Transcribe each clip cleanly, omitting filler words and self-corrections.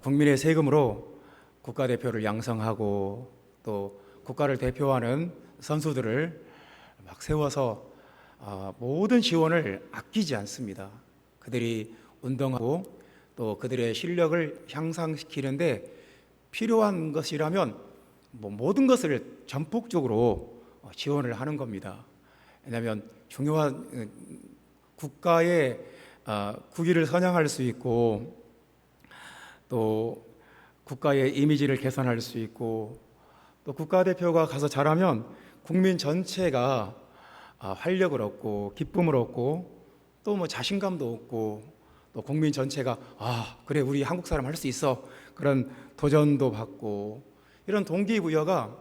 국민의 세금으로 국가대표를 양성하고 또 국가를 대표하는 선수들을 막 세워서 모든 지원을 아끼지 않습니다. 그들이 운동하고 또 그들의 실력을 향상시키는데 필요한 것이라면 모든 것을 전폭적으로 지원을 하는 겁니다. 왜냐하면 중요한 국가의 국위를 선양할 수 있고 또 국가의 이미지를 개선할 수 있고 또 국가대표가 가서 잘하면 국민 전체가 활력을 얻고 기쁨을 얻고 또 자신감도 얻고 또 국민 전체가 그래 우리 한국 사람 할 수 있어 그런 도전도 받고 이런 동기부여가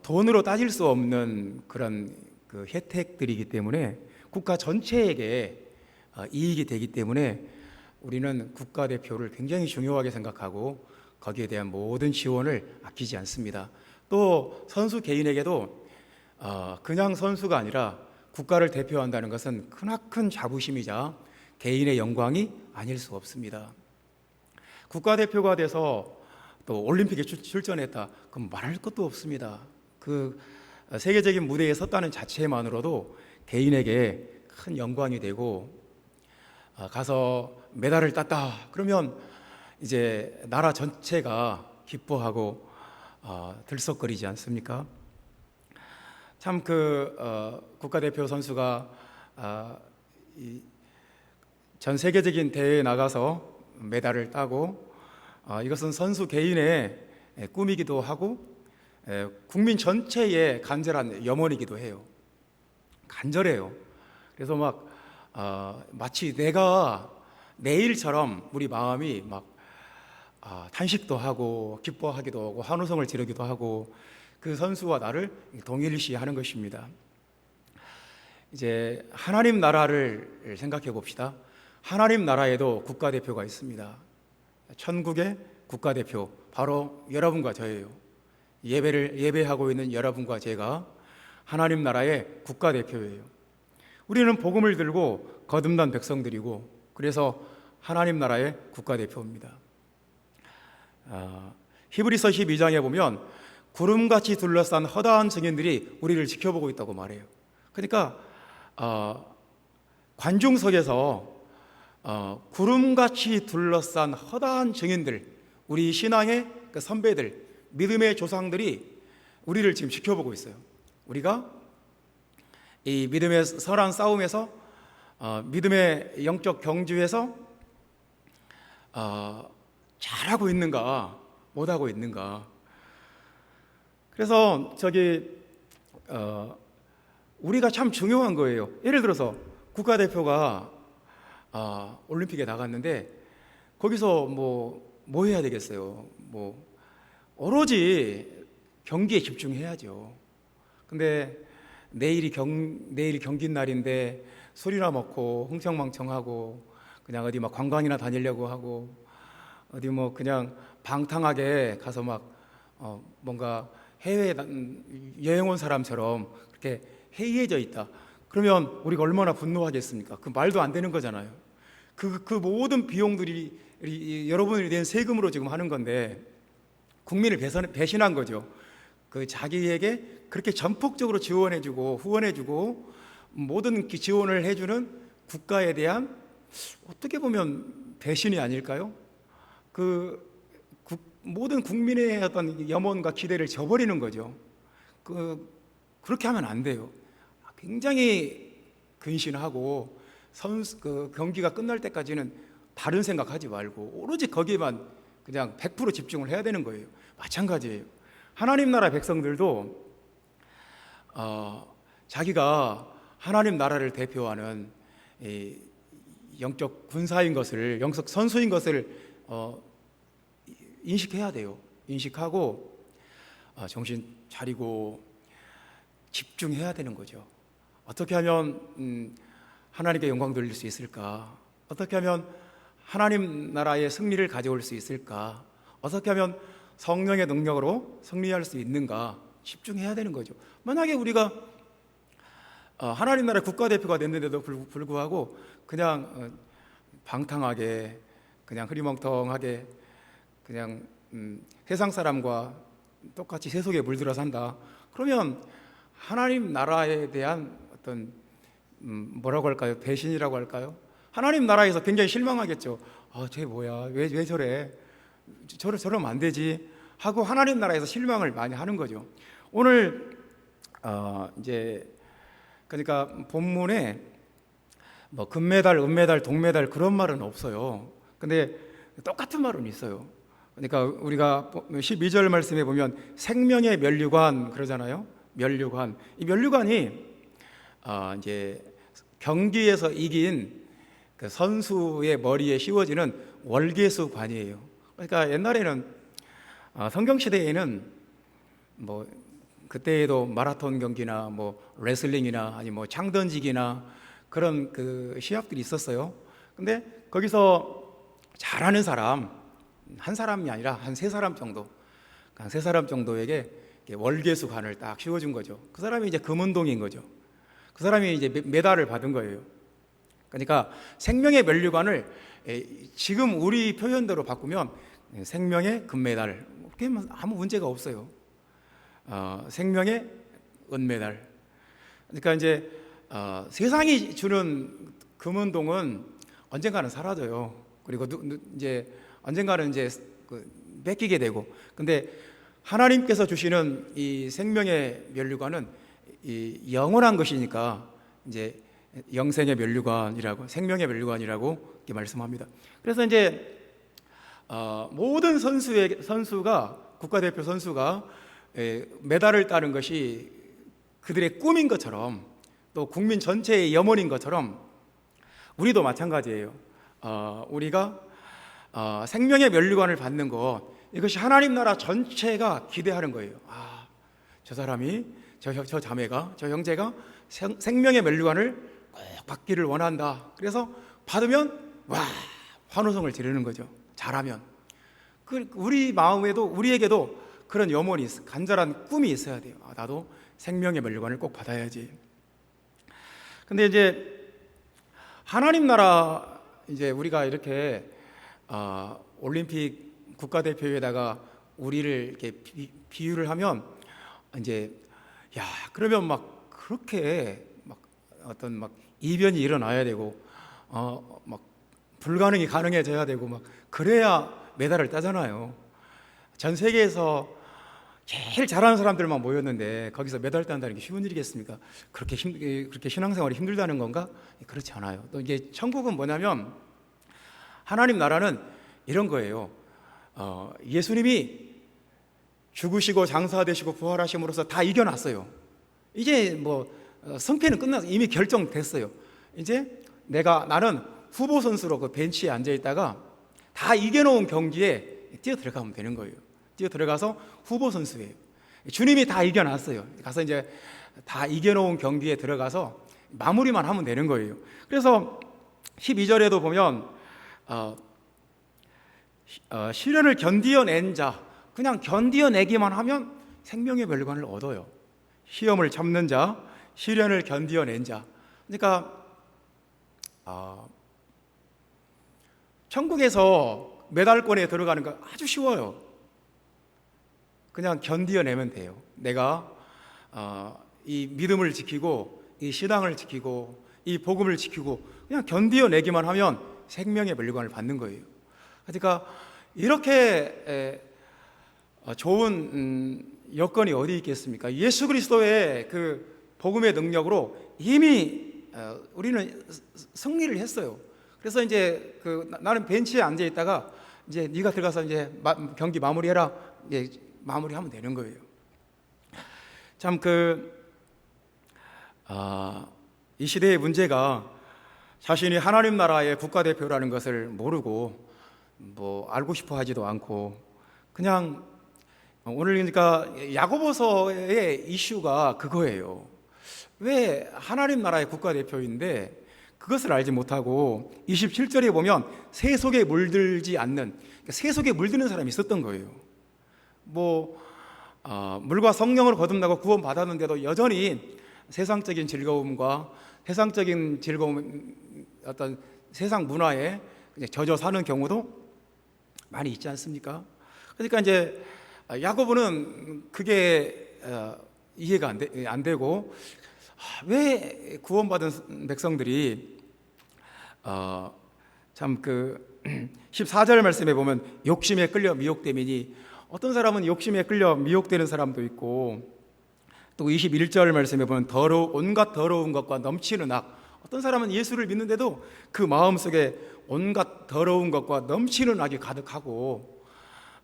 돈으로 따질 수 없는 그런 그 혜택들이기 때문에 국가 전체에게 이익이 되기 때문에 우리는 국가대표를 굉장히 중요하게 생각하고 거기에 대한 모든 지원을 아끼지 않습니다. 또 선수 개인에게도 그냥 선수가 아니라 국가를 대표한다는 것은 크나큰 자부심이자 개인의 영광이 아닐 수 없습니다. 국가대표가 돼서 또 올림픽에 출전했다. 그럼 말할 것도 없습니다. 그 세계적인 무대에 섰다는 자체만으로도 개인에게 큰 영광이 되고 가서 메달을 땄다. 그러면 이제 나라 전체가 기뻐하고 들썩거리지 않습니까? 참 국가대표 선수가 전 세계적인 대회에 나가서 메달을 따고 이것은 선수 개인의 꿈이기도 하고 국민 전체의 간절한 염원이기도 해요. 간절해요. 그래서 마치 내가 내일처럼 우리 마음이 탄식도 하고 기뻐하기도 하고 환호성을 지르기도 하고 그 선수와 나를 동일시하는 것입니다. 이제 하나님 나라를 생각해 봅시다. 하나님 나라에도 국가대표가 있습니다. 천국의 국가대표 바로 여러분과 저예요. 예배하고 있는 여러분과 제가 하나님 나라의 국가대표예요. 우리는 복음을 들고 거듭난 백성들이고 그래서 하나님 나라의 국가대표입니다. 히브리서 12장에 보면 구름같이 둘러싼 허다한 증인들이 우리를 지켜보고 있다고 말해요. 그러니까 관중석에서 구름같이 둘러싼 허다한 증인들, 우리 신앙의 그 선배들, 믿음의 조상들이 우리를 지금 지켜보고 있어요. 우리가 이 믿음의 선한 싸움에서 믿음의 영적 경주에서 잘하고 있는가 못하고 있는가. 그래서 우리가 참 중요한 거예요. 예를 들어서 국가대표가 올림픽에 나갔는데 거기서 뭐 해야 되겠어요? 오로지 경기에 집중해야죠. 근데 내일이 경기 날인데 술이나 먹고 흥청망청하고 그냥 어디 관광이나 다니려고 하고 어디 그냥 방탕하게 가서 뭔가 해외 여행 온 사람처럼 그렇게 해이해져 있다. 그러면 우리가 얼마나 분노하겠습니까? 그 말도 안 되는 거잖아요. 그 모든 비용들이 여러분이 낸 세금으로 지금 하는 건데 국민을 배신한 거죠. 자기에게 그렇게 전폭적으로 지원해주고 후원해주고 모든 지원을 해주는 국가에 대한 어떻게 보면 배신이 아닐까요? 모든 국민의 어떤 염원과 기대를 저버리는 거죠. 그렇게 하면 안 돼요. 굉장히 근신하고 경기가 끝날 때까지는 다른 생각하지 말고 오로지 거기에만 그냥 100% 집중을 해야 되는 거예요. 마찬가지예요. 하나님 나라 백성들도 자기가 하나님 나라를 대표하는 영적 군사인 것을, 영적 선수인 것을 인식해야 돼요. 인식하고 정신 차리고 집중해야 되는 거죠. 어떻게 하면 하나님께 영광 돌릴 수 있을까? 어떻게 하면 하나님 나라의 승리를 가져올 수 있을까? 어떻게 하면 성령의 능력으로 승리할 수 있는가? 집중해야 되는 거죠. 만약에 우리가 하나님 나라 국가대표가 됐는데도 불구하고 그냥 방탕하게 그냥 흐리멍텅하게 그냥 세상 사람과 똑같이 세속에 물들어 산다. 그러면 하나님 나라에 대한 어떤 뭐라고 할까요? 배신이라고 할까요? 하나님 나라에서 굉장히 실망하겠죠. 쟤 뭐야? 왜 저래? 저러면 안 되지 하고 하나님 나라에서 실망을 많이 하는 거죠. 오늘 이제 그러니까 본문에 뭐 금메달, 은메달, 동메달 그런 말은 없어요. 근데 똑같은 말은 있어요. 그러니까 우리가 12절 말씀에 보면 생명의 면류관 그러잖아요. 면류관. 이 면류관이 이제 경기에서 이긴 그 선수의 머리에 씌워지는 월계수관이에요. 그러니까 옛날에는 성경 시대에는 뭐 그때에도 마라톤 경기나 뭐 레슬링이나 아니 뭐 창던지기나 그런 그 시합들이 있었어요. 근데 거기서 잘하는 사람 한 사람이 아니라 한 세 사람 정도, 한 세 사람 정도에게 월계수관을 딱 씌워준 거죠. 그 사람이 이제 금운동인 거죠. 그 사람이 이제 메달을 받은 거예요. 그러니까 생명의 면류관을 지금 우리 표현대로 바꾸면 생명의 금메달, 그게 아무 문제가 없어요. 생명의 은메달. 그러니까 이제 세상이 주는 금운동은 언젠가는 사라져요. 그리고 이제 언젠가는 이제 뺏기게 되고. 근데 하나님께서 주시는 이 생명의 면류관은 이 영원한 것이니까 이제 영생의 면류관이라고, 생명의 면류관이라고 이렇게 말씀합니다. 그래서 이제 모든 선수가, 국가대표 선수가 메달을 따는 것이 그들의 꿈인 것처럼, 또 국민 전체의 염원인 것처럼 우리도 마찬가지예요. 우리가 생명의 면류관을 받는 것, 이것이 하나님 나라 전체가 기대하는 거예요. 저 사람이, 저 자매가, 저 형제가 생명의 면류관을 꼭 받기를 원한다. 그래서 받으면 환호성을 지르는 거죠. 잘하면. 우리 마음에도, 우리에게도 그런 염원이 있어, 간절한 꿈이 있어야 돼요. 나도 생명의 면류관을 꼭 받아야지. 근데 이제 하나님 나라, 이제 우리가 이렇게 올림픽 국가대표에다가 우리를 이렇게 비유를 하면 이제 그러면 막 그렇게 막 어떤 막 이변이 일어나야 되고 막 불가능이 가능해져야 되고 막 그래야 메달을 따잖아요. 전 세계에서 제일 잘하는 사람들만 모였는데 거기서 메달 딴다는 게 쉬운 일이겠습니까? 그렇게 신앙생활이 힘들다는 건가? 그렇지 않아요. 또 이게 천국은 뭐냐면, 하나님 나라는 이런 거예요. 예수님이 죽으시고 장사되시고 부활하심으로써 다 이겨놨어요. 이제 뭐 승패는 끝나서 이미 결정됐어요. 이제 나는 후보 선수로 그 벤치에 앉아 있다가 다 이겨놓은 경기에 뛰어 들어가면 되는 거예요. 뛰어 들어가서 후보 선수예요. 주님이 다 이겨놨어요. 가서 이제 다 이겨놓은 경기에 들어가서 마무리만 하면 되는 거예요. 그래서 12절에도 보면 시련을 견디어낸 자, 그냥 견디어내기만 하면 생명의 면류관을 얻어요. 시험을 참는 자, 시련을 견디어낸 자. 그러니까 천국에서 메달권에 들어가는 거 아주 쉬워요. 그냥 견디어내면 돼요. 내가 이 믿음을 지키고, 이 신앙을 지키고, 이 복음을 지키고 그냥 견디어내기만 하면 생명의 면류관을 받는 거예요. 그러니까 이렇게 좋은 여건이 어디 있겠습니까? 예수 그리스도의 그 복음의 능력으로 이미 우리는 승리를 했어요. 그래서 이제 나는 벤치에 앉아 있다가 이제 네가 들어가서 이제 경기 마무리해라. 이제 마무리하면 되는 거예요. 참 이 시대의 문제가 자신이 하나님 나라의 국가대표라는 것을 모르고 뭐 알고 싶어 하지도 않고 그냥 오늘 그러니까 야고보서의 이슈가 그거예요. 왜 하나님 나라의 국가대표인데 그것을 알지 못하고 27절에 보면 세속에 물들지 않는, 그러니까 세속에 물드는 사람이 있었던 거예요. 물과 성령으로 거듭나고 구원 받았는데도 여전히 세상적인 즐거움과 세상적인 즐거움, 어떤 세상 문화에 젖어 사는 경우도 많이 있지 않습니까? 그러니까 이제 야고보는 그게 이해가 안 되고, 왜 구원받은 백성들이 참 그 14절 말씀에 보면 욕심에 끌려 미혹됨이니, 어떤 사람은 욕심에 끌려 미혹되는 사람도 있고, 또 21절 말씀에 보면 온갖 더러운 것과 넘치는 악, 어떤 사람은 예수를 믿는데도 그 마음속에 온갖 더러운 것과 넘치는 악이 가득하고,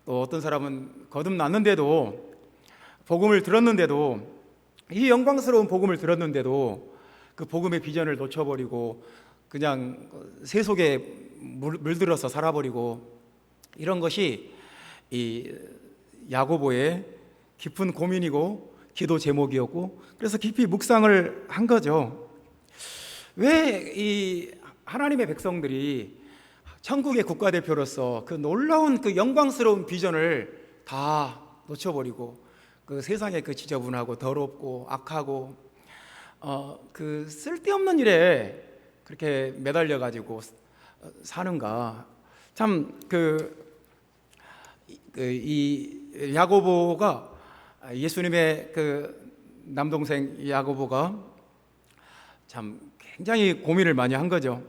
또 어떤 사람은 거듭났는데도, 복음을 들었는데도, 이 영광스러운 복음을 들었는데도 그 복음의 비전을 놓쳐버리고 그냥 세속에 물들어서 살아버리고, 이런 것이 이 야고보의 깊은 고민이고 기도 제목이었고, 그래서 깊이 묵상을 한 거죠. 왜 이 하나님의 백성들이 천국의 국가대표로서 그 놀라운 그 영광스러운 비전을 다 놓쳐버리고 그 세상에 그 지저분하고 더럽고 악하고 그 쓸데없는 일에 그렇게 매달려 가지고 사는가? 참 이 야고보가, 예수님의 그 남동생 야고보가 참 굉장히 고민을 많이 한 거죠.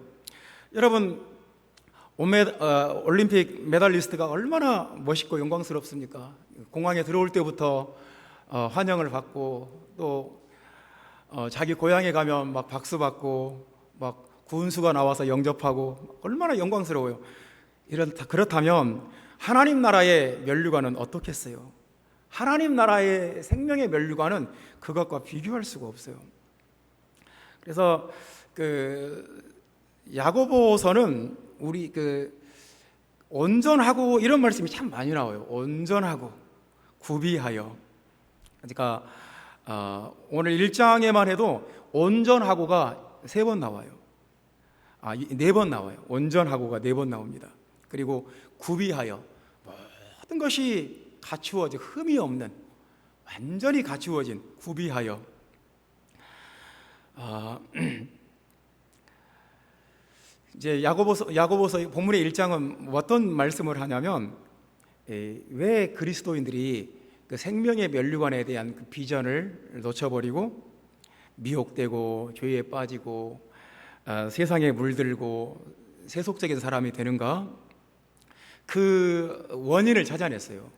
여러분, 올림픽 메달리스트가 얼마나 멋있고 영광스럽습니까? 공항에 들어올 때부터 환영을 받고, 또 자기 고향에 가면 막 박수 받고, 막 군수가 나와서 영접하고, 얼마나 영광스러워요. 그렇다면 하나님 나라의 면류관은 어떻겠어요? 하나님 나라의 생명의 면류관은 그것과 비교할 수가 없어요. 그래서 그 야고보서는 우리 온전하고 이런 말씀이 참 많이 나와요. 온전하고 구비하여. 그러니까 오늘 1장에만 해도 온전하고가 3번 나와요. 4번 나와요. 온전하고가 4번 나옵니다. 그리고 구비하여, 모든 것이 갖추어진, 흠이 없는, 완전히 갖추어진, 구비하여. 이제 야고보서 본문의 1장은 어떤 말씀을 하냐면, 왜 그리스도인들이 그 생명의 면류관에 대한 그 비전을 놓쳐버리고 미혹되고 죄에 빠지고 세상에 물들고 세속적인 사람이 되는가? 그 원인을 찾아냈어요.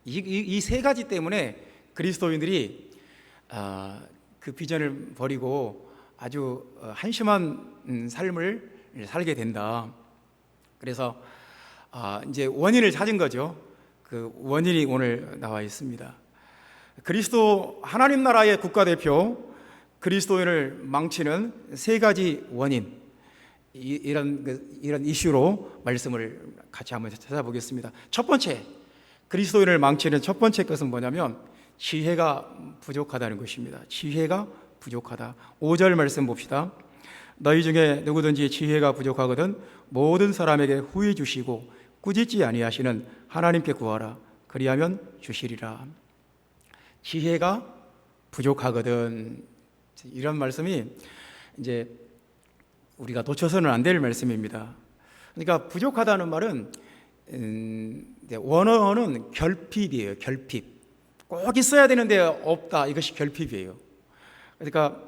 이 3가지 때문에 그리스도인들이 그 비전을 버리고 아주 한심한 삶을 살게 된다. 그래서 이제 원인을 찾은 거죠. 그 원인이 오늘 나와 있습니다. 그리스도 하나님 나라의 국가대표 그리스도인을 망치는 3가지 원인, 이런 이슈로 말씀을 같이 한번 찾아보겠습니다. 첫 번째, 그리스도인을 망치는 첫 번째 것은 뭐냐면 지혜가 부족하다는 것입니다. 지혜가 부족하다. 5절 말씀 봅시다. 너희 중에 누구든지 지혜가 부족하거든 모든 사람에게 후히 주시고 꾸짖지 아니하시는 하나님께 구하라. 그리하면 주시리라. 지혜가 부족하거든. 이런 말씀이 이제 우리가 놓쳐서는 안 될 말씀입니다. 그러니까 부족하다는 말은 원어는 결핍이에요. 결핍. 꼭 있어야 되는데 없다. 이것이 결핍이에요. 그러니까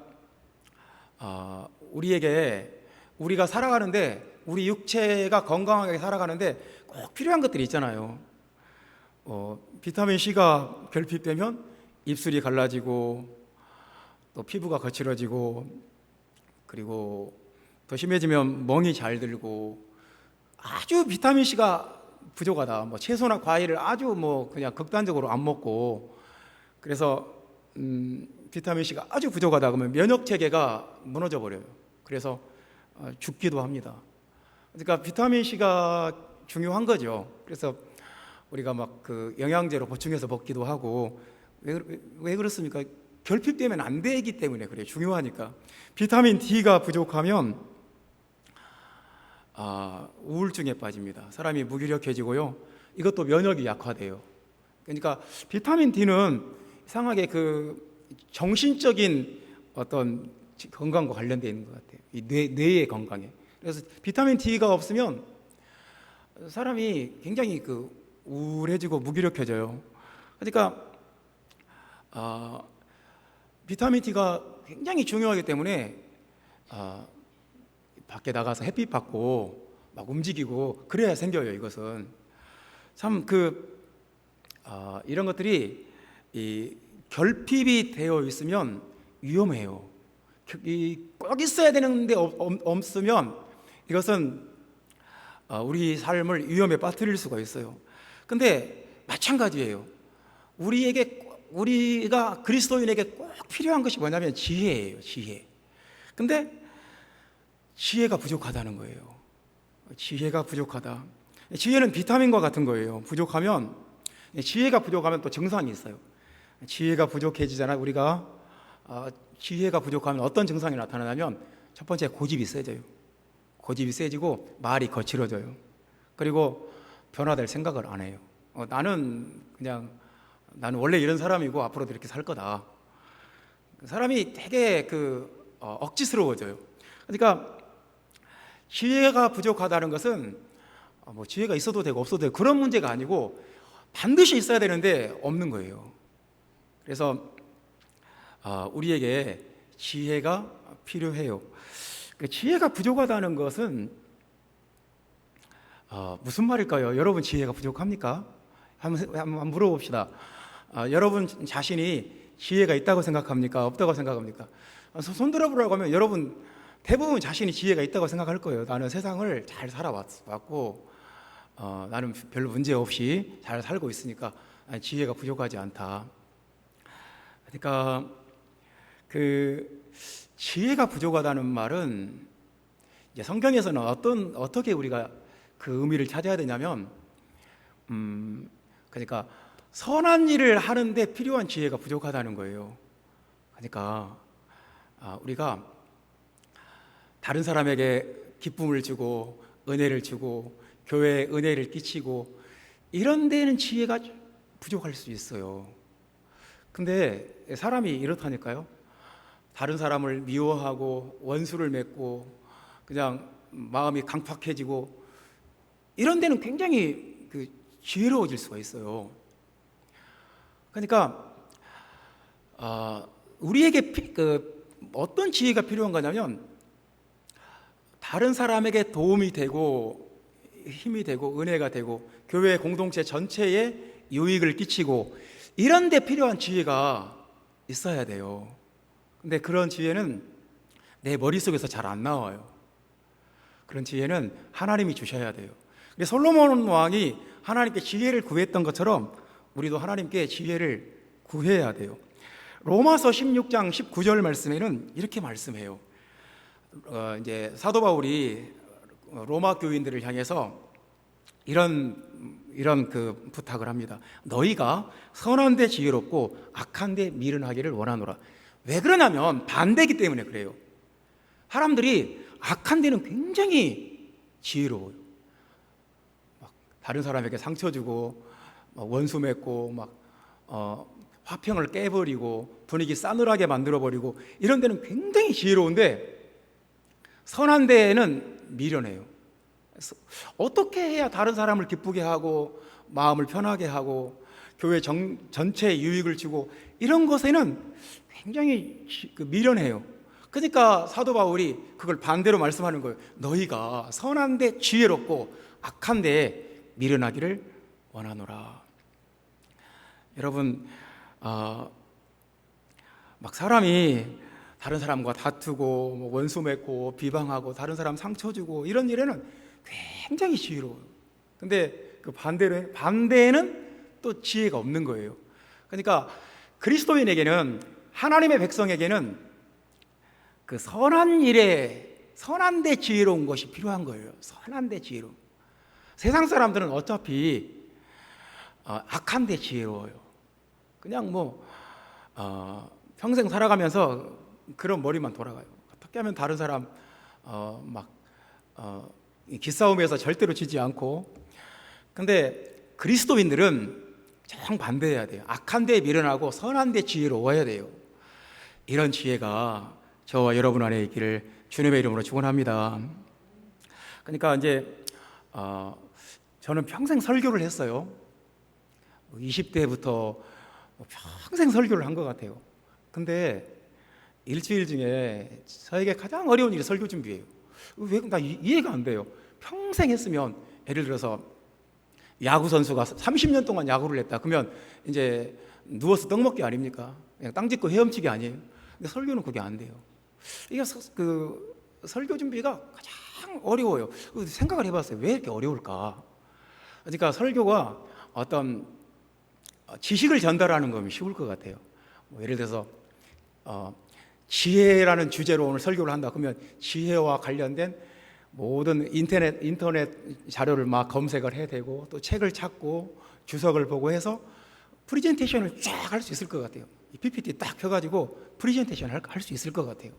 우리가 살아가는데, 우리 육체가 건강하게 살아가는데 꼭 필요한 것들이 있잖아요. 비타민 C가 결핍되면 입술이 갈라지고, 또 피부가 거칠어지고, 그리고 더 심해지면 멍이 잘 들고, 아주 비타민 C가 부족하다. 뭐 채소나 과일을 아주 그냥 극단적으로 안 먹고, 그래서 비타민 C가 아주 부족하다 그러면 면역 체계가 무너져 버려요. 그래서 죽기도 합니다. 그러니까 비타민 C가 중요한 거죠. 그래서 우리가 막 그 영양제로 보충해서 먹기도 하고, 왜 그렇습니까? 결핍되면 안 되기 때문에 그래요. 중요하니까. 비타민 D가 부족하면 우울증에 빠집니다. 사람이 무기력해지고요. 이것도 면역이 약화돼요. 그러니까 비타민 D는 이상하게 그 정신적인 어떤 건강과 관련되어 있는 것 같아요. 이 뇌의 건강에. 그래서 비타민 D가 없으면 사람이 굉장히 우울해지고 무기력해져요. 그러니까 비타민 D가 굉장히 중요하기 때문에 밖에 나가서 햇빛 받고 막 움직이고 그래야 생겨요. 이것은 참 이런 것들이 결핍이 되어 있으면 위험해요. 꼭 있어야 되는데 없으면 이것은 우리 삶을 위험에 빠뜨릴 수가 있어요. 근데 마찬가지예요. 우리가 그리스도인에게 꼭 필요한 것이 뭐냐면 지혜예요. 지혜. 근데 지혜가 부족하다는 거예요. 지혜가 부족하다. 지혜는 비타민과 같은 거예요. 지혜가 부족하면 또 증상이 있어요. 지혜가 부족해지잖아요. 우리가 지혜가 부족하면 어떤 증상이 나타나냐면 첫 번째, 고집이 세져요. 고집이 세지고 말이 거칠어져요. 그리고 변화될 생각을 안 해요. 나는 원래 이런 사람이고 앞으로도 이렇게 살 거다. 사람이 되게 억지스러워져요. 그러니까 지혜가 부족하다는 것은 지혜가 있어도 되고 없어도 되고 그런 문제가 아니고 반드시 있어야 되는데 없는 거예요. 그래서 우리에게 지혜가 필요해요. 지혜가 부족하다는 것은 무슨 말일까요? 여러분 지혜가 부족합니까? 한번 물어봅시다. 여러분 자신이 지혜가 있다고 생각합니까? 없다고 생각합니까? 손 들어보라고 하면 여러분 대부분 자신이 지혜가 있다고 생각할 거예요. 나는 세상을 잘 살아왔고 나는 별로 문제 없이 잘 살고 있으니까 지혜가 부족하지 않다. 그러니까 지혜가 부족하다는 말은 이제 성경에서는 어떻게 우리가 그 의미를 찾아야 되냐면 그러니까 선한 일을 하는데 필요한 지혜가 부족하다는 거예요. 그러니까 우리가 다른 사람에게 기쁨을 주고 은혜를 주고 교회에 은혜를 끼치고 이런 데는 지혜가 부족할 수 있어요. 근데 사람이 이렇다니까요. 다른 사람을 미워하고 원수를 맺고 그냥 마음이 강팍해지고 이런 데는 굉장히 지혜로워질 수가 있어요. 그러니까 우리에게 어떤 지혜가 필요한 거냐면 다른 사람에게 도움이 되고 힘이 되고 은혜가 되고 교회 공동체 전체에 유익을 끼치고 이런 데 필요한 지혜가 있어야 돼요. 근데 그런 지혜는 내 머릿속에서 잘 안 나와요. 그런 지혜는 하나님이 주셔야 돼요. 근데 솔로몬 왕이 하나님께 지혜를 구했던 것처럼 우리도 하나님께 지혜를 구해야 돼요. 로마서 16장 19절 말씀에는 이렇게 말씀해요. 이제 사도 바울이 로마 교인들을 향해서 이런 부탁을 합니다. 너희가 선한 데 지혜롭고 악한 데 미련하기를 원하노라. 왜 그러냐면 반대이기 때문에 그래요. 사람들이 악한 데는 굉장히 지혜로워요. 막 다른 사람에게 상처 주고 막 원수 맺고 화평을 깨버리고 분위기 싸늘하게 만들어버리고 이런 데는 굉장히 지혜로운데 선한 데에는 미련해요. 어떻게 해야 다른 사람을 기쁘게 하고 마음을 편하게 하고 교회 전체에 유익을 주고 이런 것에는 굉장히 미련해요. 그러니까 사도 바울이 그걸 반대로 말씀하는 거예요. 너희가 선한 데 지혜롭고 악한 데에 미련하기를 원하노라. 여러분 막 사람이 다른 사람과 다투고 원수 맺고 비방하고 다른 사람 상처 주고 이런 일에는 굉장히 지혜로워요. 근데 그 반대에는 또 지혜가 없는 거예요. 그러니까 그리스도인에게는 하나님의 백성에게는 그 선한 데 지혜로운 것이 필요한 거예요. 선한 데 지혜로운. 세상 사람들은 어차피 악한 데 지혜로워요. 그냥 평생 살아가면서 그런 머리만 돌아가요. 어떻게 하면 다른 사람 기싸움에서 절대로 지지 않고. 근데 그리스도인들은 정반대해야 돼요. 악한 데 미련하고 선한 데 지혜로워야 돼요. 이런 지혜가 저와 여러분 안에 있기를 주님의 이름으로 축원합니다. 그러니까 이제 저는 평생 설교를 했어요. 20대부터 평생 설교를 한 것 같아요. 근데 일주일 중에 저에게 가장 어려운 일이 설교 준비예요. 왜? 나 이해가 안 돼요. 평생 했으면, 예를 들어서 야구 선수가 30년 동안 야구를 했다. 그러면 이제 누워서 떡 먹기 아닙니까? 그냥 땅 짚고 헤엄치기 아니에요? 근데 설교는 그게 안 돼요. 이게 설교 준비가 가장 어려워요. 생각을 해봤어요. 왜 이렇게 어려울까? 그러니까 설교가 어떤 지식을 전달하는 거면 쉬울 것 같아요. 예를 들어서 지혜라는 주제로 오늘 설교를 한다. 그러면 지혜와 관련된 모든 인터넷 자료를 막 검색을 해야 되고, 또 책을 찾고 주석을 보고 해서 프리젠테이션을 쫙 할 수 있을 것 같아요. 이 PPT 딱 펴가지고 프리젠테이션을 할 수 있을 것 같아요.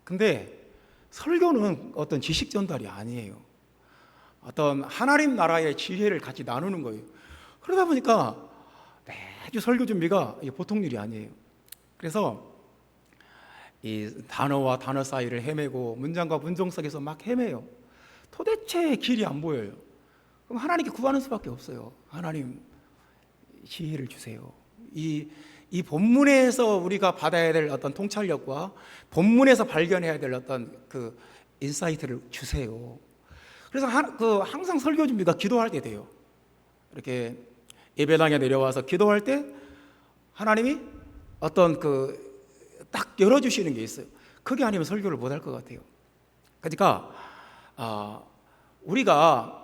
근데 설교는 어떤 지식 전달이 아니에요. 어떤 하나님 나라의 지혜를 같이 나누는 거예요. 그러다 보니까 매주 설교 준비가 보통 일이 아니에요. 그래서 이 단어와 단어 사이를 헤매고 문장과 문장 속에서 막 헤매요. 도대체 길이 안 보여요. 그럼 하나님께 구하는 수밖에 없어요. 하나님, 지혜를 주세요. 이 본문에서 우리가 받아야 될 어떤 통찰력과 본문에서 발견해야 될 어떤 그 인사이트를 주세요. 그래서 항상 설교 준비가 기도할 때 돼요. 이렇게 예배당에 내려와서 기도할 때 하나님이 어떤 딱 열어주시는 게 있어요. 그게 아니면 설교를 못 할 것 같아요. 그러니까 우리가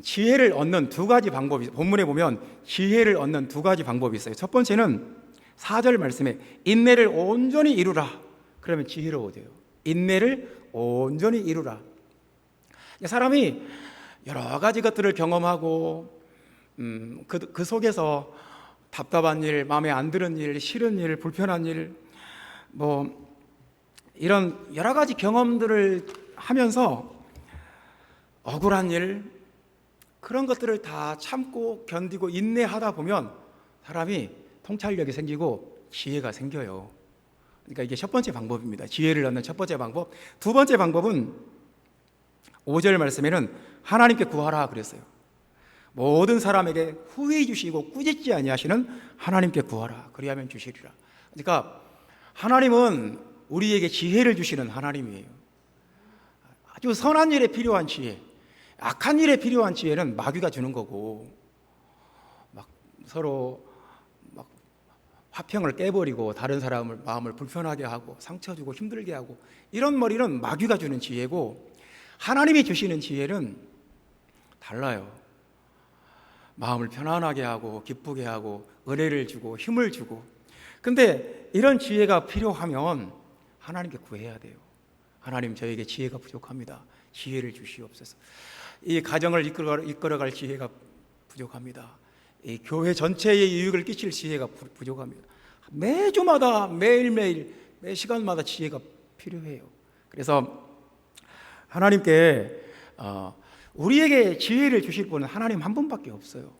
지혜를 얻는 두 가지 방법이, 본문에 보면 지혜를 얻는 두 가지 방법이 있어요. 첫 번째는 4절 말씀에 인내를 온전히 이루라. 그러면 지혜로워져요. 인내를 온전히 이루라. 사람이 여러 가지 것들을 경험하고 그 속에서 답답한 일, 마음에 안 드는 일, 싫은 일, 불편한 일, 이런 여러 가지 경험들을 하면서 억울한 일, 그런 것들을 다 참고 견디고 인내하다 보면 사람이 통찰력이 생기고 지혜가 생겨요. 그러니까 이게 첫 번째 방법입니다. 지혜를 얻는 첫 번째 방법. 두 번째 방법은 5절 말씀에는 하나님께 구하라 그랬어요. 모든 사람에게 후히 주시고 꾸짖지 아니하시는 하나님께 구하라. 그리하면 주시리라. 그러니까 하나님은 우리에게 지혜를 주시는 하나님이에요. 아주 선한 일에 필요한 지혜, 악한 일에 필요한 지혜는 마귀가 주는 거고, 막 서로 막 화평을 깨버리고 다른 사람을 마음을 불편하게 하고 상처 주고 힘들게 하고, 이런 머리는 마귀가 주는 지혜고, 하나님이 주시는 지혜는 달라요. 마음을 편안하게 하고 기쁘게 하고 은혜를 주고 힘을 주고. 근데 이런 지혜가 필요하면 하나님께 구해야 돼요. 하나님, 저에게 지혜가 부족합니다. 지혜를 주시옵소서. 이 가정을 이끌어갈 지혜가 부족합니다. 이 교회 전체의 유익을 끼칠 지혜가 부족합니다. 매주마다 매일매일 매 시간마다 지혜가 필요해요. 그래서 하나님께 우리에게 지혜를 주실 분은 하나님 한 분밖에 없어요.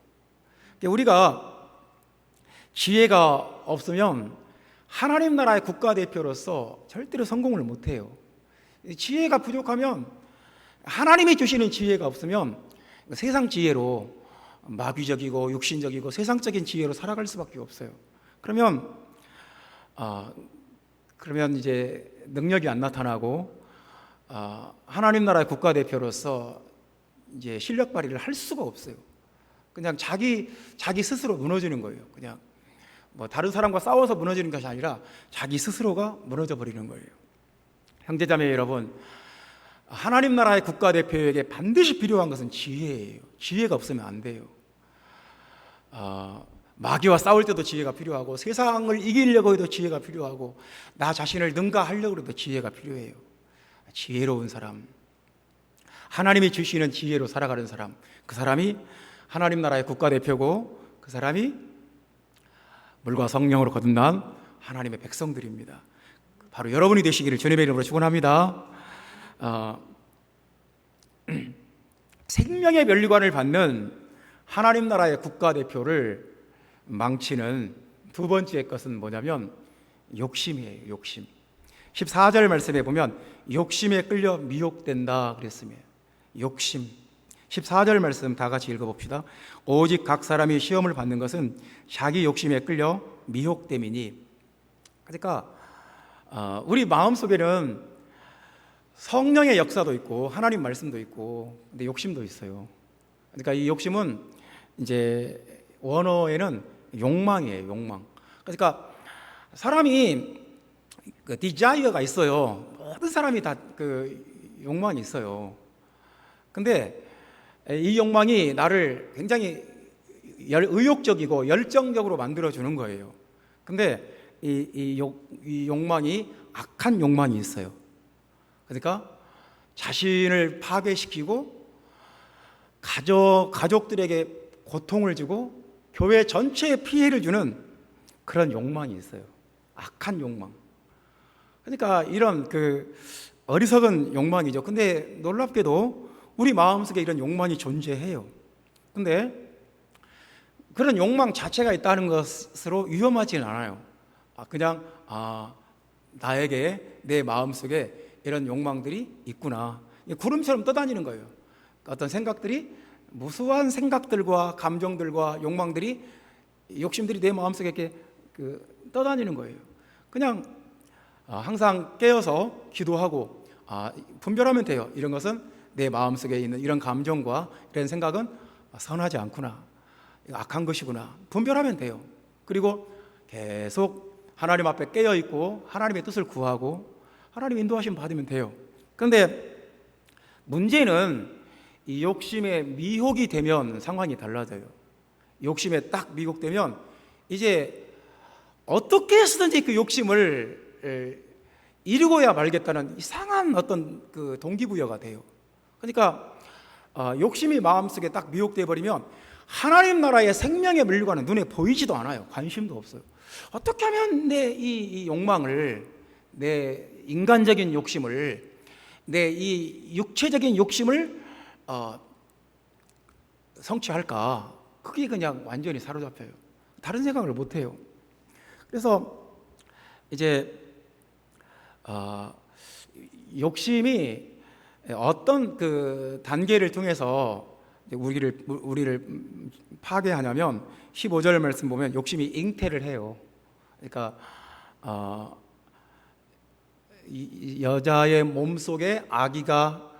우리가 지혜가 없으면 하나님 나라의 국가대표로서 절대로 성공을 못해요. 지혜가 부족하면, 하나님이 주시는 지혜가 없으면 세상 지혜로, 마귀적이고 육신적이고 세상적인 지혜로 살아갈 수밖에 없어요. 그러면 이제 능력이 안 나타나고 하나님 나라의 국가대표로서 이제 실력 발휘를 할 수가 없어요. 그냥 자기 스스로 무너지는 거예요. 그냥 다른 사람과 싸워서 무너지는 것이 아니라 자기 스스로가 무너져 버리는 거예요. 형제자매 여러분, 하나님 나라의 국가대표에게 반드시 필요한 것은 지혜예요. 지혜가 없으면 안 돼요. 마귀와 싸울 때도 지혜가 필요하고, 세상을 이기려고 해도 지혜가 필요하고, 나 자신을 능가하려고 해도 지혜가 필요해요. 지혜로운 사람, 하나님이 주시는 지혜로 살아가는 사람, 그 사람이 하나님 나라의 국가대표고, 그 사람이 물과 성령으로 거듭난 하나님의 백성들입니다. 바로 여러분이 되시기를 주님의 이름으로 축원합니다. 생명의 면류관을 받는 하나님 나라의 국가대표를 망치는 두 번째 것은 뭐냐면 욕심이에요. 욕심. 14절 말씀에 보면 욕심에 끌려 미혹된다 그랬으며, 욕심. 14절 말씀 다 같이 읽어봅시다. 오직 각 사람이 시험을 받는 것은 자기 욕심에 끌려 미혹됨이니. 그러니까 우리 마음속에는 성령의 역사도 있고 하나님 말씀도 있고, 근데 욕심도 있어요. 그러니까 이 욕심은 이제 원어에는 욕망이에요. 욕망. 그러니까 사람이 그 디자이어가 있어요. 모든 사람이 다 그 욕망이 있어요. 근데 이 욕망이 나를 굉장히 의욕적이고 열정적으로 만들어주는 거예요. 근데 이 욕망이 악한 욕망이 있어요. 그러니까 자신을 파괴시키고 가족들에게 고통을 주고 교회 전체에 피해를 주는 그런 욕망이 있어요. 악한 욕망. 그러니까 이런 그 어리석은 욕망이죠. 근데 놀랍게도 우리 마음속에 이런 욕망이 존재해요. 근데 그런 욕망 자체가 있다는 것으로 위험하지는 않아요. 그냥 나에게 내 마음속에 이런 욕망들이 있구나. 구름처럼 떠다니는 거예요. 어떤 생각들이, 무수한 생각들과 감정들과 욕망들이, 욕심들이 내 마음속에 이렇게 떠다니는 거예요. 그냥 항상 깨어서 기도하고 분별하면 돼요. 이런 것은 내 마음속에 있는 이런 감정과 이런 생각은 선하지 않구나, 악한 것이구나, 분별하면 돼요. 그리고 계속 하나님 앞에 깨어있고 하나님의 뜻을 구하고 하나님 인도하심 받으면 돼요. 그런데 문제는 이 욕심에 미혹이 되면 상황이 달라져요. 욕심에 딱 미혹되면 이제 어떻게 해서든지 그 욕심을 이루고야 말겠다는 이상한 어떤 그 동기부여가 돼요. 그러니까 욕심이 마음속에 딱 미혹되어 버리면 하나님 나라의 생명의 물건은 눈에 보이지도 않아요. 관심도 없어요. 어떻게 하면 내 이 욕망을, 내 인간적인 욕심을, 내 이 육체적인 욕심을 성취할까? 그게 그냥 완전히 사로잡혀요. 다른 생각을 못 해요. 그래서 이제 욕심이 어떤 그 단계를 통해서 우리를 파괴하냐면 15절 말씀 보면 욕심이 잉태를 해요. 그러니까 이 여자의 몸속에 아기가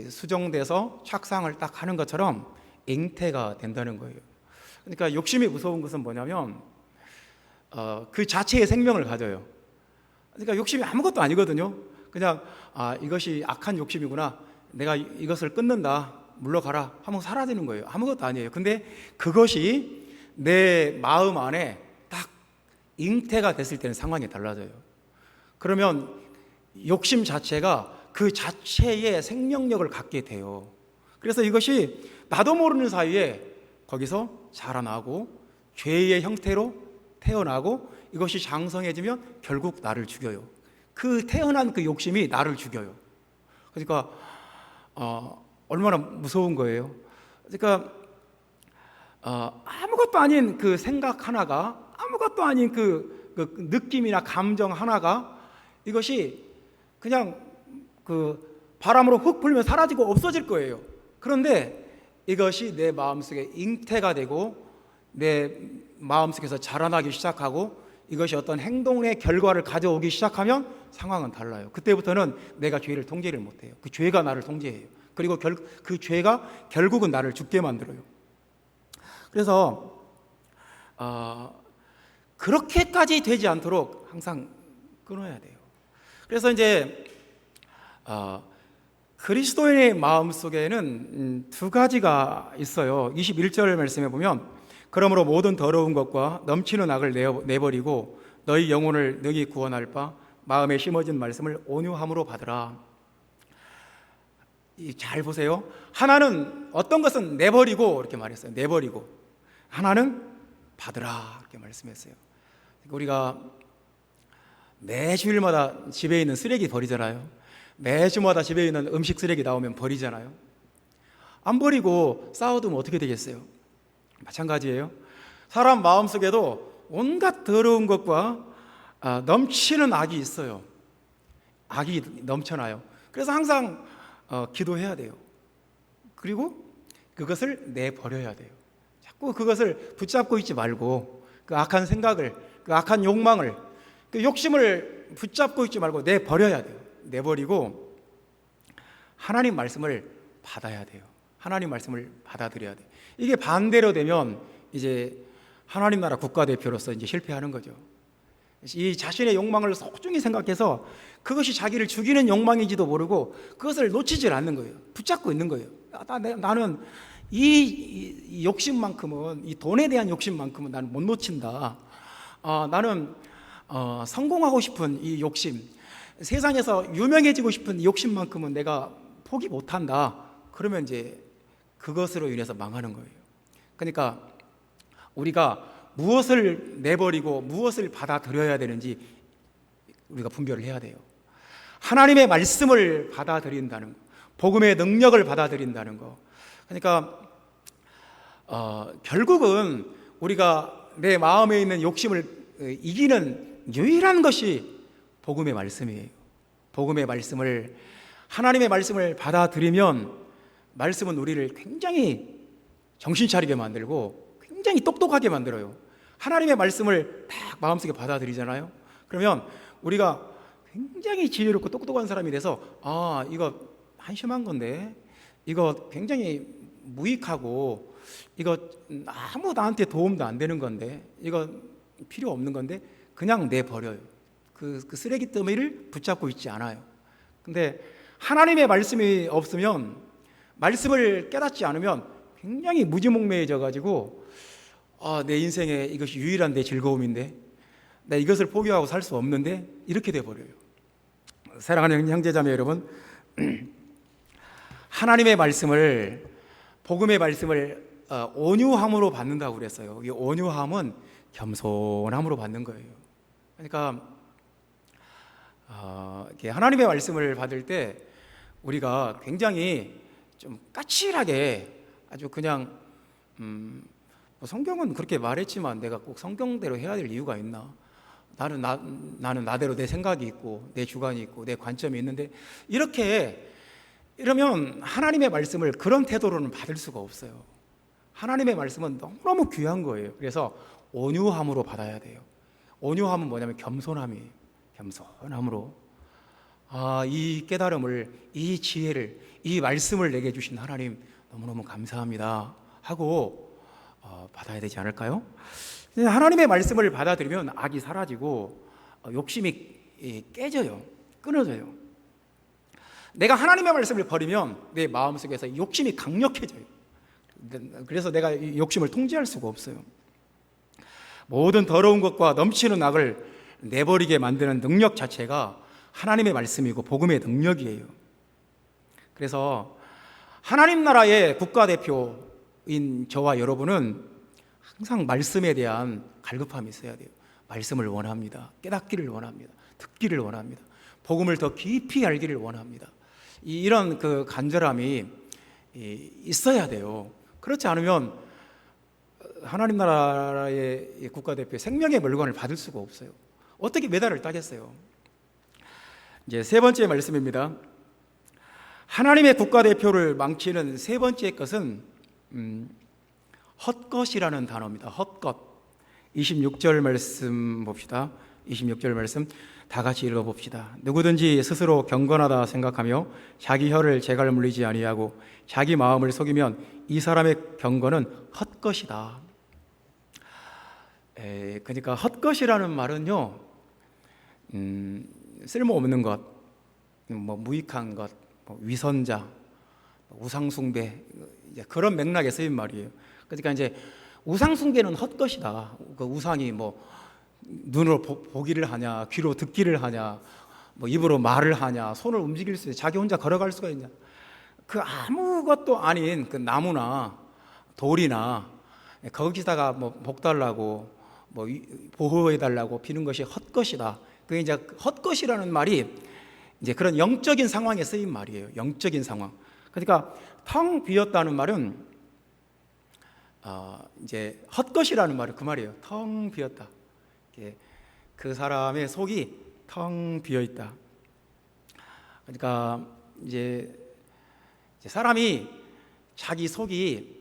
수정돼서 착상을 딱 하는 것처럼 잉태가 된다는 거예요. 그러니까 욕심이 무서운 것은 뭐냐면 그 자체의 생명을 가져요. 그러니까 욕심이 아무것도 아니거든요. 그냥 이것이 악한 욕심이구나, 내가 이것을 끊는다, 물러가라 하면 사라지는 거예요. 아무것도 아니에요. 근데 그것이 내 마음 안에 딱 잉태가 됐을 때는 상황이 달라져요. 그러면 욕심 자체가 그 자체의 생명력을 갖게 돼요. 그래서 이것이 나도 모르는 사이에 거기서 자라나고 죄의 형태로 태어나고 이것이 장성해지면 결국 나를 죽여요. 그 태어난 그 욕심이 나를 죽여요. 그러니까 얼마나 무서운 거예요. 그러니까 아무것도 아닌 그 생각 하나가, 아무것도 아닌 그 느낌이나 감정 하나가, 이것이 그냥 그 바람으로 훅 불면 사라지고 없어질 거예요. 그런데 이것이 내 마음속에 잉태가 되고 내 마음속에서 자라나기 시작하고 이것이 어떤 행동의 결과를 가져오기 시작하면 상황은 달라요. 그때부터는 내가 죄를 통제를 못해요. 그 죄가 나를 통제해요. 그리고 그 죄가 결국은 나를 죽게 만들어요. 그래서 그렇게까지 되지 않도록 항상 끊어야 돼요. 그래서 이제 그리스도인의 마음속에는 두 가지가 있어요. 21절 말씀에 보면 그러므로 모든 더러운 것과 넘치는 악을 내버리고 너희 영혼을 능히 구원할 바 마음에 심어진 말씀을 온유함으로 받으라. 잘 보세요. 하나는 어떤 것은 내버리고 이렇게 말했어요. 내버리고. 하나는 받으라 이렇게 말씀했어요. 우리가 매주일마다 집에 있는 쓰레기 버리잖아요. 매주마다 집에 있는 음식 쓰레기 나오면 버리잖아요. 안 버리고 쌓아두면 어떻게 되겠어요? 마찬가지예요. 사람 마음속에도 온갖 더러운 것과 넘치는 악이 있어요. 악이 넘쳐나요. 그래서 항상 기도해야 돼요. 그리고 그것을 내버려야 돼요. 자꾸 그것을 붙잡고 있지 말고 그 악한 생각을, 그 악한 욕망을, 그 욕심을 붙잡고 있지 말고 내버려야 돼요. 내버리고 하나님 말씀을 받아야 돼요. 하나님 말씀을 받아들여야 돼요. 이게 반대로 되면 이제 하나님 나라 국가대표로서 이제 실패하는 거죠. 이 자신의 욕망을 소중히 생각해서 그것이 자기를 죽이는 욕망인지도 모르고 그것을 놓치질 않는 거예요. 붙잡고 있는 거예요. 나는 이 욕심만큼은, 이 돈에 대한 욕심만큼은 나는 못 놓친다. 나는 성공하고 싶은 이 욕심, 세상에서 유명해지고 싶은 이 욕심만큼은 내가 포기 못한다. 그러면 이제 그것으로 인해서 망하는 거예요. 그러니까 우리가 무엇을 내버리고 무엇을 받아들여야 되는지 우리가 분별을 해야 돼요. 하나님의 말씀을 받아들인다는 거, 복음의 능력을 받아들인다는 거. 그러니까 결국은 우리가 내 마음에 있는 욕심을 이기는 유일한 것이 복음의 말씀이에요. 복음의 말씀을, 하나님의 말씀을 받아들이면 말씀은 우리를 굉장히 정신 차리게 만들고 굉장히 똑똑하게 만들어요. 하나님의 말씀을 딱 마음속에 받아들이잖아요. 그러면 우리가 굉장히 지혜롭고 똑똑한 사람이 돼서 이거 한심한 건데, 이거 굉장히 무익하고, 이거 아무 나한테 도움도 안 되는 건데, 이거 필요 없는 건데 그냥 내버려요. 그 쓰레기 더미를 붙잡고 있지 않아요. 근데 하나님의 말씀이 없으면, 말씀을 깨닫지 않으면 굉장히 무지몽매해져 가지고 내 인생에 이것이 유일한 내 즐거움인데 나 이것을 포기하고 살 수 없는데, 이렇게 돼버려요. 사랑하는 형제자매 여러분, 하나님의 말씀을, 복음의 말씀을 온유함으로 받는다고 그랬어요. 이 온유함은 겸손함으로 받는 거예요. 그러니까 하나님의 말씀을 받을 때 우리가 굉장히 좀 까칠하게, 아주 그냥 성경은 그렇게 말했지만 내가 꼭 성경대로 해야 될 이유가 있나? 나는 나대로 내 생각이 있고 내 주관이 있고 내 관점이 있는데, 이러면 하나님의 말씀을 그런 태도로는 받을 수가 없어요. 하나님의 말씀은 너무너무 귀한 거예요. 그래서 온유함으로 받아야 돼요. 온유함은 뭐냐면 겸손함이에요. 겸손함으로 이 깨달음을, 이 지혜를, 이 말씀을 내게 주신 하나님 너무너무 감사합니다 하고 받아야 되지 않을까요? 하나님의 말씀을 받아들이면 악이 사라지고 욕심이 깨져요. 끊어져요. 내가 하나님의 말씀을 버리면 내 마음속에서 욕심이 강력해져요. 그래서 내가 이 욕심을 통제할 수가 없어요. 모든 더러운 것과 넘치는 악을 내버리게 만드는 능력 자체가 하나님의 말씀이고 복음의 능력이에요. 그래서 하나님 나라의 국가대표인 저와 여러분은 항상 말씀에 대한 갈급함이 있어야 돼요. 말씀을 원합니다. 깨닫기를 원합니다. 듣기를 원합니다. 복음을 더 깊이 알기를 원합니다. 이런 그 간절함이 있어야 돼요. 그렇지 않으면 하나님 나라의 국가대표의 생명의 물건을 받을 수가 없어요. 어떻게 메달을 따겠어요? 이제 세 번째 말씀입니다. 하나님의 국가대표를 망치는 세 번째 것은 헛것이라는 단어입니다. 헛것. 26절 말씀 봅시다. 26절 말씀 다 같이 읽어봅시다. 누구든지 스스로 경건하다 생각하며 자기 혀를 재갈 물리지 아니하고 자기 마음을 속이면 이 사람의 경건은 헛것이다. 그러니까 헛것이라는 말은요, 쓸모없는 것, 무익한 것, 위선자, 우상숭배, 그런 맥락에 쓰인 말이에요. 그러니까 이제 우상숭배는 헛것이다. 그 우상이 눈으로 보기를 하냐, 귀로 듣기를 하냐, 입으로 말을 하냐, 손을 움직일 수 있냐, 자기 혼자 걸어갈 수가 있냐, 그 아무것도 아닌 그 나무나 돌이나 거기다가 복 달라고 보호해 달라고 비는 것이 헛것이다. 그게 이제 헛것이라는 말이 이제 그런 영적인 상황에 쓰인 말이에요. 영적인 상황. 그러니까 텅 비었다는 말은 이제 헛것이라는 말은 그 말이에요. 텅 비었다. 그 사람의 속이 텅 비어 있다. 그러니까 이제 사람이 자기 속이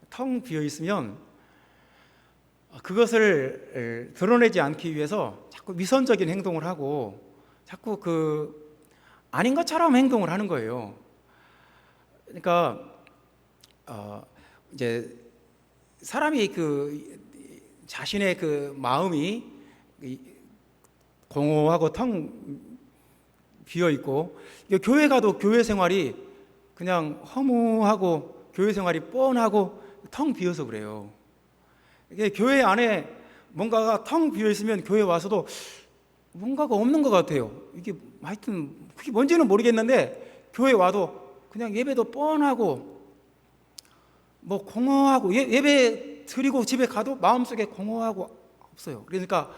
텅 비어 있으면 그것을 드러내지 않기 위해서 자꾸 위선적인 행동을 하고 자꾸 아닌 것처럼 행동을 하는 거예요. 그러니까 이제 사람이 자신의 마음이 공허하고 텅 비어 있고, 교회 가도 교회 생활이 그냥 허무하고 교회 생활이 뻔하고 텅 비어서 그래요. 이게 교회 안에 뭔가가 텅 비어 있으면 교회 와서도 뭔가가 없는 것 같아요. 이게 하여튼 그게 뭔지는 모르겠는데 교회 와도 그냥 예배도 뻔하고 뭐 공허하고, 예배 드리고 집에 가도 마음속에 공허하고 없어요. 그러니까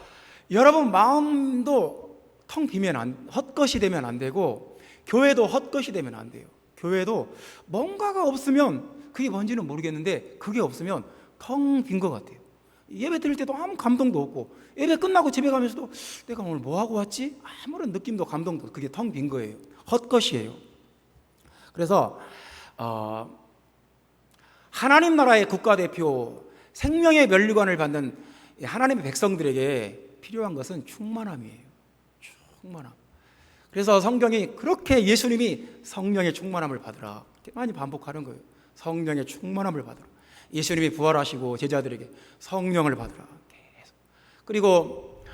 여러분 마음도 텅 비면 헛것이 되면 안 되고, 교회도 헛것이 되면 안 돼요. 교회도 뭔가가 없으면, 그게 뭔지는 모르겠는데 그게 없으면 텅 빈 것 같아요. 예배 드릴 때도 아무 감동도 없고, 예배 끝나고 집에 가면서도 내가 오늘 뭐 하고 왔지? 아무런 느낌도 감동도, 그게 텅 빈 거예요. 헛것이에요. 그래서 하나님 나라의 국가대표, 생명의 면류관을 받는 하나님의 백성들에게 필요한 것은 충만함이에요. 충만함. 그래서 성경이 그렇게 예수님이 성령의 충만함을 받으라 이렇게 많이 반복하는 거예요. 성령의 충만함을 받으라. 예수님이 부활하시고 제자들에게 성령을 받으라 계속. 그리고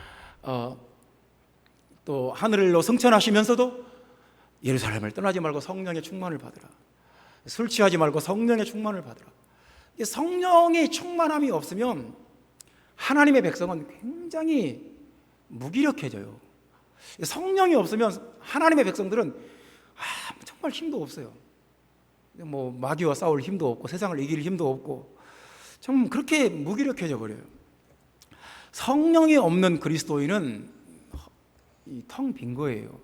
또 하늘로 승천하시면서도 예루살렘을 떠나지 말고 성령의 충만을 받으라. 술 취하지 말고 성령의 충만을 받으라. 성령의 충만함이 없으면 하나님의 백성은 굉장히 무기력해져요. 성령이 없으면 하나님의 백성들은 정말 힘도 없어요. 뭐 마귀와 싸울 힘도 없고 세상을 이길 힘도 없고 좀 그렇게 무기력해져 버려요. 성령이 없는 그리스도인은 텅 빈 거예요.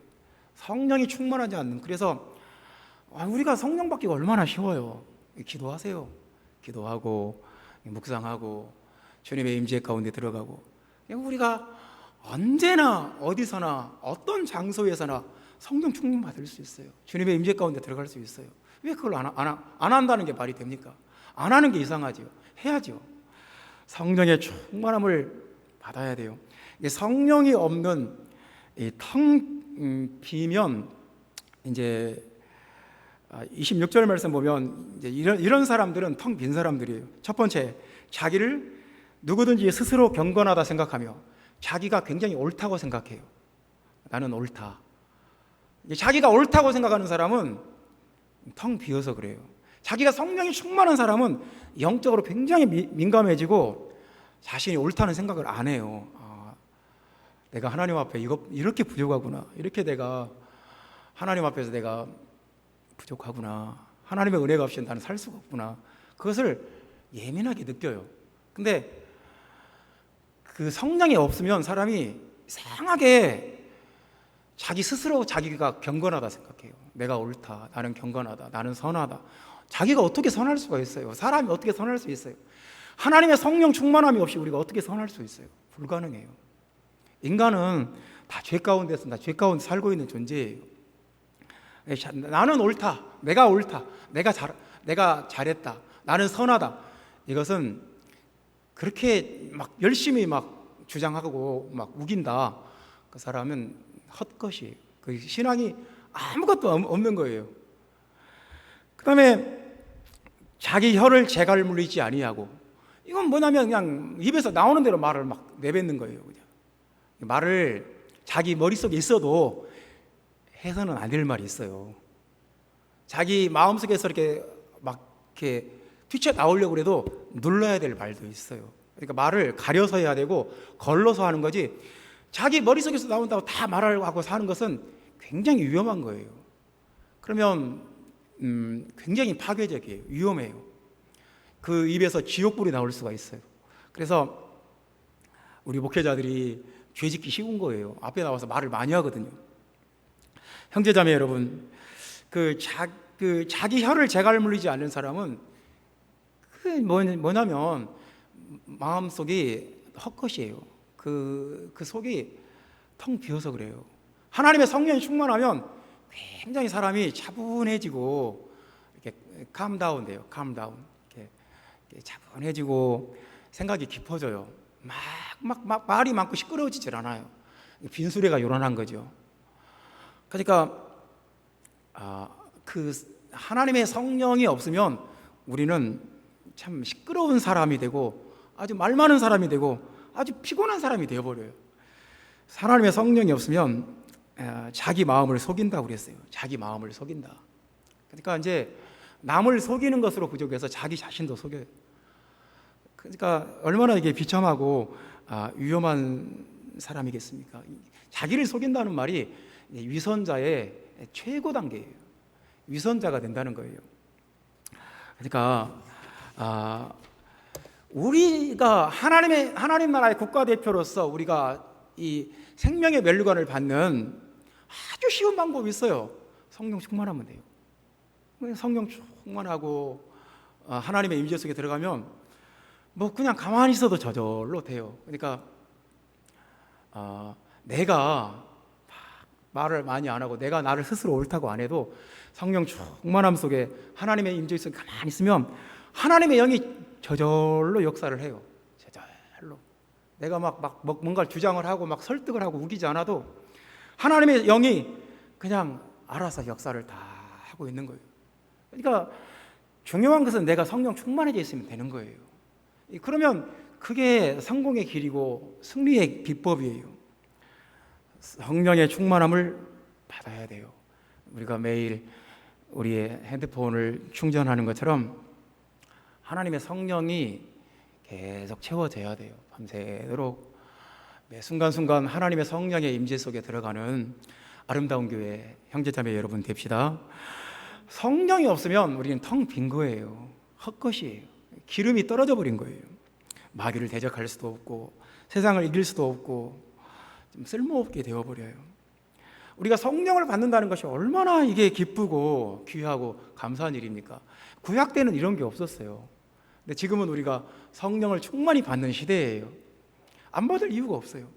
성령이 충만하지 않는. 그래서 우리가 성령 받기가 얼마나 쉬워요. 기도하세요. 기도하고 묵상하고 주님의 임재 가운데 들어가고, 우리가 언제나 어디서나 어떤 장소에서나 성령 충만 받을 수 있어요. 주님의 임재 가운데 들어갈 수 있어요. 왜 그걸 안 한다는 게 말이 됩니까? 안 하는 게 이상하죠. 해야죠. 성령의 충만함을 받아야 돼요. 성령이 없는 텅 비면, 이제 26절 말씀 보면 이제 이런 사람들은 텅 빈 사람들이에요. 첫 번째, 자기를 누구든지 스스로 경건하다 생각하며 자기가 굉장히 옳다고 생각해요. 나는 옳다. 자기가 옳다고 생각하는 사람은 텅 비어서 그래요. 자기가 성령이 충만한 사람은 영적으로 굉장히 민감해지고 자신이 옳다는 생각을 안 해요. 내가 하나님 앞에 이렇게 부족하구나. 이렇게 내가 하나님 앞에서 내가 부족하구나. 하나님의 은혜가 없이는 나는 살 수가 없구나. 그것을 예민하게 느껴요. 근데 그 성령이 없으면 사람이 이상하게 자기 스스로 자기가 경건하다 생각해요. 내가 옳다. 나는 경건하다. 나는 선하다. 자기가 어떻게 선할 수가 있어요? 사람이 어떻게 선할 수 있어요? 하나님의 성령 충만함이 없이 우리가 어떻게 선할 수 있어요? 불가능해요. 인간은 다 죄 가운데서 죄 가운데 살고 있는 존재예요. 나는 옳다. 내가 옳다. 내가 잘했다. 나는 선하다. 이것은 그렇게 막 열심히 막 주장하고 막 우긴다. 그 사람은 헛것이에요. 그 신앙이 아무것도 없는 거예요. 그 다음에 자기 혀를 재갈 물리지 아니하고, 이건 뭐냐면 그냥 입에서 나오는 대로 말을 막 내뱉는 거예요. 그냥 말을 자기 머릿속에 있어도 해서는 안 될 말이 있어요. 자기 마음속에서 이렇게 막 이렇게 튀쳐나오려고 해도 눌러야 될 말도 있어요. 그러니까 말을 가려서 해야 되고 걸러서 하는 거지, 자기 머릿속에서 나온다고 다 말하고 사는 것은 굉장히 위험한 거예요. 그러면 굉장히 파괴적이에요. 위험해요. 그 입에서 지옥불이 나올 수가 있어요. 그래서 우리 목회자들이 죄짓기 쉬운 거예요. 앞에 나와서 말을 많이 하거든요. 형제자매 여러분, 자기 혀를 재갈 물리지 않는 사람은 뭐냐면 마음속이 헛것이에요. 그 속이 텅 비어서 그래요. 하나님의 성령이 충만하면 굉장히 사람이 차분해지고 이렇게 캄다운 돼요. 캄다운. 이렇게 차분해지고 생각이 깊어져요. 막 말이 많고 시끄러워지질 않아요. 빈수레가 요란한 거죠. 그러니까 그 하나님의 성령이 없으면 우리는 참 시끄러운 사람이 되고 아주 말 많은 사람이 되고 아주 피곤한 사람이 되어버려요. 하나님의 성령이 없으면 자기 마음을 속인다고 그랬어요. 자기 마음을 속인다. 그러니까 이제 남을 속이는 것으로 부족해서 자기 자신도 속여요. 그러니까 얼마나 이게 비참하고 위험한 사람이겠습니까? 자기를 속인다는 말이 위선자의 최고 단계예요. 위선자가 된다는 거예요. 그러니까 우리가 하나님 나라의 국가대표로서 우리가 이 생명의 면류관을 받는 아주 쉬운 방법이 있어요. 성령 충만하면 돼요. 성령 충만하고 하나님의 임재 속에 들어가면 뭐 그냥 가만히 있어도 저절로 돼요. 그러니까 내가 말을 많이 안 하고 내가 나를 스스로 옳다고 안 해도 성령 충만함 속에 하나님의 임재 속에 가만히 있으면 하나님의 영이 저절로 역사를 해요. 저절로. 내가 막 뭔가를 주장을 하고 막 설득을 하고 우기지 않아도 하나님의 영이 그냥 알아서 역사를 다 하고 있는 거예요. 그러니까 중요한 것은 내가 성령 충만해져 있으면 되는 거예요. 그러면 그게 성공의 길이고 승리의 비법이에요. 성령의 충만함을 받아야 돼요. 우리가 매일 우리의 핸드폰을 충전하는 것처럼 하나님의 성령이 계속 채워져야 돼요. 밤새도록 매 순간순간 하나님의 성령의 임재 속에 들어가는 아름다운 교회 형제자매 여러분 됩시다. 성령이 없으면 우리는 텅 빈 거예요. 헛것이에요. 기름이 떨어져 버린 거예요. 마귀를 대적할 수도 없고 세상을 이길 수도 없고 좀 쓸모없게 되어버려요. 우리가 성령을 받는다는 것이 얼마나 이게 기쁘고 귀하고 감사한 일입니까? 구약 때는 이런 게 없었어요. 근데 지금은 우리가 성령을 충만히 받는 시대예요. 안 받을 이유가 없어요.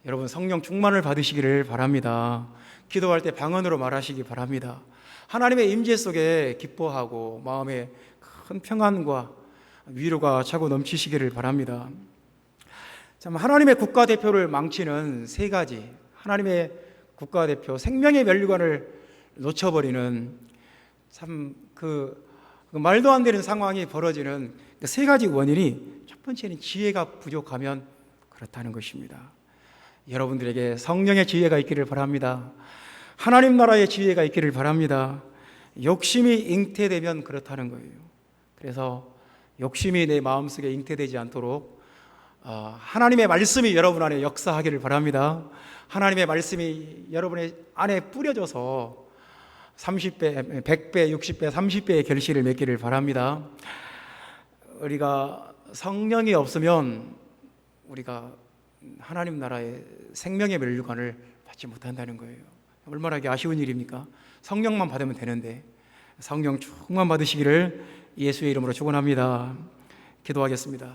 여러분 성령 충만을 받으시기를 바랍니다. 기도할 때 방언으로 말하시기 바랍니다. 하나님의 임재 속에 기뻐하고 마음에 큰 평안과 위로가 차고 넘치시기를 바랍니다. 참 하나님의 국가대표를 망치는 세 가지, 하나님의 국가대표 생명의 면류관을 놓쳐버리는 참 그 말도 안 되는 상황이 벌어지는 그 세 가지 원인이 첫 번째는 지혜가 부족하면 그렇다는 것입니다. 여러분들에게 성령의 지혜가 있기를 바랍니다. 하나님 나라의 지혜가 있기를 바랍니다. 욕심이 잉태되면 그렇다는 거예요. 그래서 욕심이 내 마음속에 잉태되지 않도록 하나님의 말씀이 여러분 안에 역사하기를 바랍니다. 하나님의 말씀이 여러분의 안에 뿌려져서 30배, 100배, 60배, 30배의 결실을 맺기를 바랍니다. 우리가 성령이 없으면 우리가 하나님 나라의 생명의 면류관을 받지 못한다는 거예요. 얼마나 아쉬운 일입니까? 성령만 받으면 되는데 성령 충만 받으시기를 예수의 이름으로 축원합니다. 기도하겠습니다.